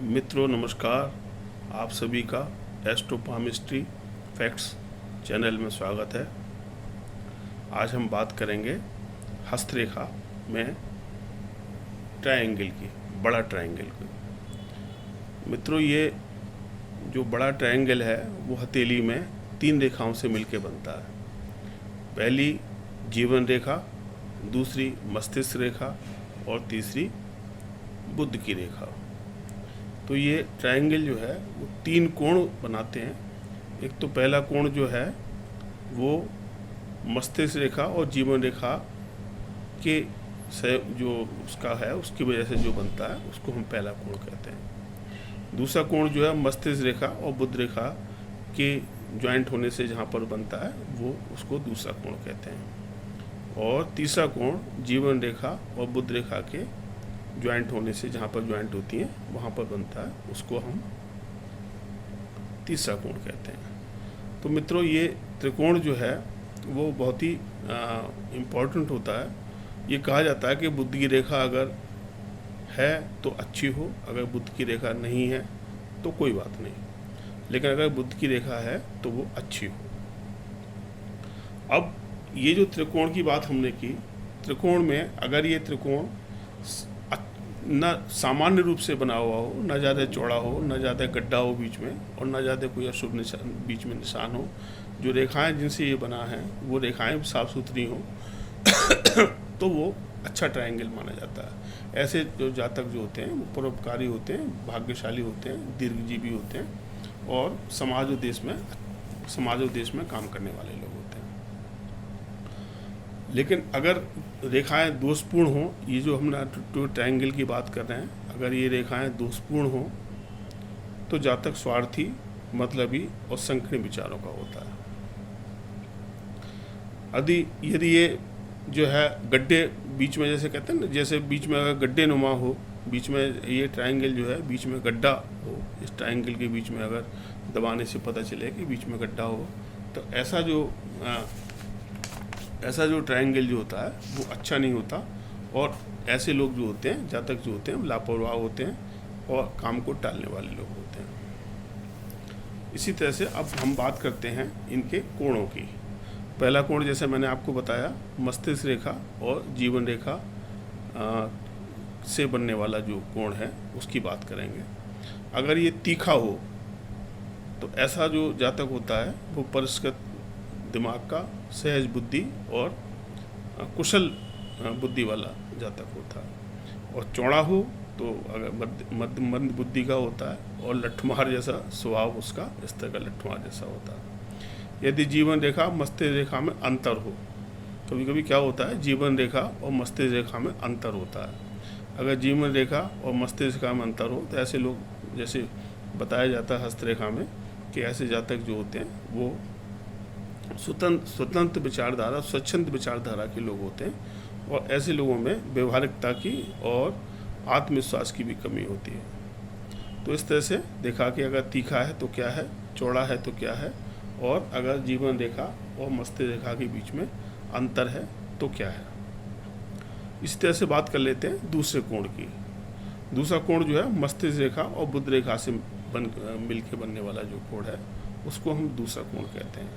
मित्रों नमस्कार, आप सभी का एस्ट्रोपामिस्ट्री फैक्ट्स चैनल में स्वागत है। आज हम बात करेंगे हस्तरेखा में ट्रायंगल की, बड़ा ट्रायंगल की। मित्रों, ये जो बड़ा ट्रायंगल है वो हथेली में 3 रेखाओं से मिलकर बनता है। पहली जीवन रेखा, दूसरी मस्तिष्क रेखा और तीसरी बुध की रेखा। तो ये ट्रायंगल जो है वो 3 कोण बनाते हैं। एक तो पहला कोण जो है वो मस्तिष्क रेखा और जीवन रेखा के से जो उसका है उसकी वजह से जो बनता है उसको हम पहला कोण कहते हैं। दूसरा कोण जो है मस्तिष्क रेखा और बुध रेखा के ज्वाइंट होने से जहाँ पर बनता है वो उसको दूसरा कोण कहते हैं। और तीसरा कोण जीवन रेखा और बुध रेखा के ज्वाइंट होने से जहाँ पर ज्वाइंट होती हैं वहाँ पर बनता है, उसको हम तीसरा कोण कहते हैं। तो मित्रों, ये त्रिकोण जो है वो बहुत ही इम्पोर्टेंट होता है। ये कहा जाता है कि बुध की रेखा अगर है तो अच्छी हो, अगर बुध की रेखा नहीं है तो कोई बात नहीं, लेकिन अगर बुध की रेखा है तो वो अच्छी हो। अब ये जो त्रिकोण की बात हमने की, त्रिकोण में अगर ये त्रिकोण न सामान्य रूप से बना हुआ हो, न ज़्यादा चौड़ा हो, न ज़्यादा गड्ढा हो बीच में, और न ज़्यादा कोई अशुभ निशान बीच में निशान हो, जो रेखाएं जिनसे ये बना है वो रेखाएं साफ सुथरी हों तो वो अच्छा ट्रायंगल माना जाता है। ऐसे जो जातक जो होते हैं वो परोपकारी होते हैं, भाग्यशाली होते हैं, दीर्घजीवी होते हैं और समाज और देश में काम करने वाले लोग होते हैं। लेकिन अगर रेखाएं दोषपूर्ण हों, ये जो हम ट्रायंगल की बात कर रहे हैं, अगर ये रेखाएं दोषपूर्ण हों तो जातक स्वार्थी, मतलबी और संकीर्ण विचारों का होता है। यदि ये जो है गड्ढे बीच में, जैसे कहते हैं ना, जैसे बीच में अगर गड्ढे नुमा हो, बीच में ये ट्रायंगल जो है बीच में गड्ढा हो, इस ट्रायंगल के बीच में अगर दबाने से पता चले कि बीच में गड्ढा हो, तो ऐसा जो ट्रायंगल जो होता है वो अच्छा नहीं होता। और ऐसे लोग जो होते हैं, जातक जो होते हैं, लापरवाह होते हैं और काम को टालने वाले लोग होते हैं। इसी तरह से अब हम बात करते हैं इनके कोणों की। पहला कोण जैसे मैंने आपको बताया, मस्तिष्क रेखा और जीवन रेखा से बनने वाला जो कोण है उसकी बात करेंगे। अगर ये तीखा हो तो ऐसा जो जातक होता है वो परिष्कृत दिमाग का, सहज बुद्धि और कुशल बुद्धि वाला जातक होता है। और चौड़ा हो तो अगर मंद बुद्धि का होता है और लठमार जैसा स्वभाव उसका, इस तरह का लठमार जैसा होता है। यदि जीवन रेखा मस्तिष्क रेखा में अंतर हो, कभी कभी क्या होता है जीवन रेखा और मस्तिष्क रेखा में अंतर होता है। अगर जीवन रेखा और मस्तिष्क रेखा में अंतर हो तो ऐसे लोग, जैसे बताया जाता है हस्तरेखा में, कि ऐसे जातक जो होते हैं वो स्वतंत्र विचारधारा, स्वच्छंद विचारधारा के लोग होते हैं और ऐसे लोगों में व्यवहारिकता की और आत्मविश्वास की भी कमी होती है। तो इस तरह से देखा कि अगर तीखा है तो क्या है, चौड़ा है तो क्या है, और अगर जीवन रेखा और मस्तिष्क रेखा के बीच में अंतर है तो क्या है। इस तरह से बात कर लेते हैं दूसरे कोण की। दूसरा कोण जो है मस्तिष्क रेखा और बुध रेखा से मिलकर बनने वाला जो कोण है उसको हम दूसरा कोण कहते हैं,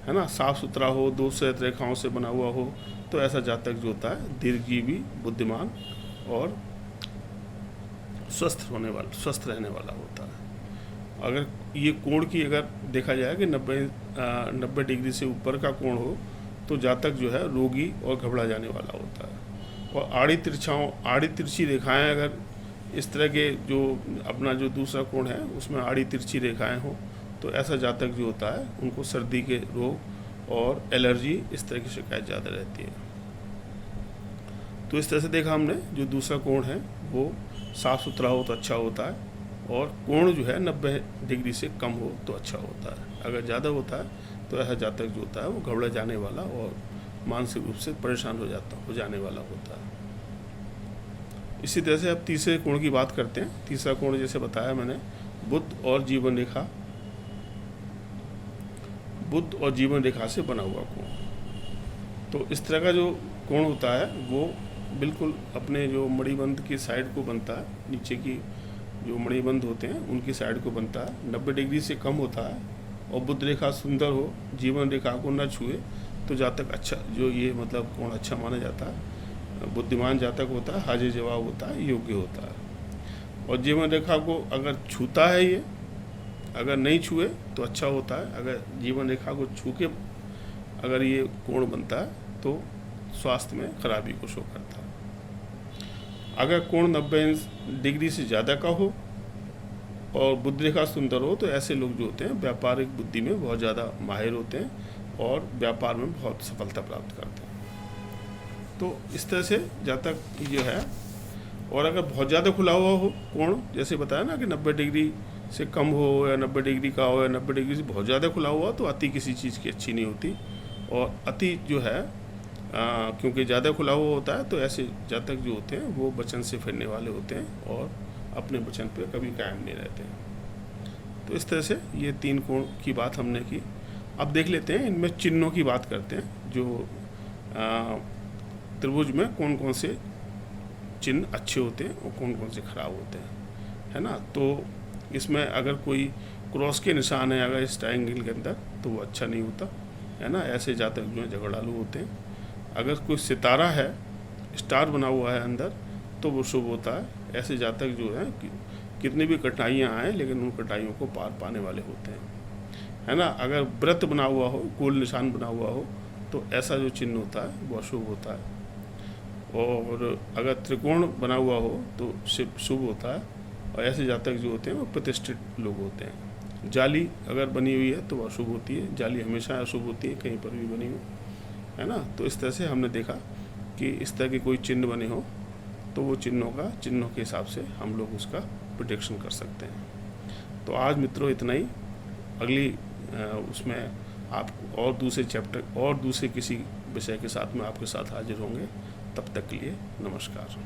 है ना। साफ सुथरा हो, 2 सहज रेखाओं से बना हुआ हो तो ऐसा जातक जो होता है दीर्घजीवी, बुद्धिमान और स्वस्थ रहने वाला होता है। अगर ये कोण की अगर देखा जाए कि 90 डिग्री से ऊपर का कोण हो तो जातक जो है रोगी और घबरा जाने वाला होता है। और आड़ी तिरछी रेखाएं अगर इस तरह के जो अपना जो दूसरा कोण है उसमें आड़ी तिरछी रेखाएं हो तो ऐसा जातक जो होता है उनको सर्दी के रोग और एलर्जी, इस तरह की शिकायत ज़्यादा रहती है। तो इस तरह से देखा हमने, जो दूसरा कोण है वो साफ़ सुथरा हो तो अच्छा होता है, और कोण जो है 90 डिग्री से कम हो तो अच्छा होता है। अगर ज़्यादा होता है तो ऐसा जातक जो होता है वो घबरा जाने वाला और मानसिक रूप से परेशान हो जाने वाला होता है। इसी तरह से अब तीसरे कोण की बात करते हैं। तीसरा कोण जैसे बताया मैंने, बुध और जीवन रेखा से बना हुआ कोण। तो इस तरह का जो कोण होता है वो बिल्कुल अपने जो मणिबंध की साइड को बनता है, नीचे की जो मणिबंध होते हैं उनकी साइड को बनता है। 90 डिग्री से कम होता है और बुध रेखा सुंदर हो, जीवन रेखा को न छुए, तो जातक अच्छा, जो ये मतलब कोण अच्छा माना जाता है, बुद्धिमान जातक होता है, हाजिर जवाब होता है, योग्य होता है। और जीवन रेखा को अगर छूता है ये, अगर नहीं छुए तो अच्छा होता है। अगर जीवन रेखा को छू के अगर ये कोण बनता है तो स्वास्थ्य में खराबी को शो करता है। अगर कोण 90 डिग्री से ज़्यादा का हो और बुध रेखा सुंदर हो तो ऐसे लोग जो होते हैं व्यापारिक बुद्धि में बहुत ज़्यादा माहिर होते हैं और व्यापार में बहुत सफलता प्राप्त करते हैं। तो इस तरह से जातक जो है, और अगर बहुत ज़्यादा खुला हुआ हो कोण, जैसे बताया ना कि 90 डिग्री से कम हो या 90 डिग्री का हो या 90 डिग्री से बहुत ज़्यादा खुला हुआ, तो अति किसी चीज़ की अच्छी नहीं होती। और अति जो है क्योंकि ज़्यादा खुला हुआ होता है तो ऐसे जातक जो होते हैं वो वचन से फिरने वाले होते हैं और अपने वचन पे कभी कायम नहीं रहते हैं। तो इस तरह से ये 3 कोण की बात हमने की। अब देख लेते हैं इनमें चिन्हों की बात करते हैं, जो त्रिभुज में कौन कौन से चिन्ह अच्छे होते हैं और कौन कौन से खराब होते हैं, है ना। तो इसमें अगर कोई क्रॉस के निशान है अगर इस ट्रायंगल के अंदर तो वो अच्छा नहीं होता, है ना। ऐसे जातक जो है झगड़ालू होते हैं। अगर कोई सितारा है, स्टार बना हुआ है अंदर, तो वो शुभ होता है। ऐसे जातक जो है कितनी भी कठिनाइयाँ आए लेकिन उन कठिनाइयों को पार पाने वाले होते हैं, है ना। अगर व्रत बना हुआ हो, गोल निशान बना हुआ हो, तो ऐसा जो चिन्ह होता है वो अशुभ होता है। और अगर त्रिकोण बना हुआ हो तो शुभ होता है। और ऐसे जातक जो होते हैं वो प्रतिष्ठित लोग होते हैं। जाली अगर बनी हुई है तो वो अशुभ होती है। जाली हमेशा अशुभ होती है, कहीं पर भी बनी हो, है ना। तो इस तरह से हमने देखा कि इस तरह के कोई चिन्ह बने हो तो वो चिन्हों के हिसाब से हम लोग उसका प्रेडिक्शन कर सकते हैं। तो आज मित्रों इतना ही। अगली उसमें आप और दूसरे चैप्टर और दूसरे किसी विषय के साथ में आपके साथ हाजिर होंगे। तब तक के लिए नमस्कार।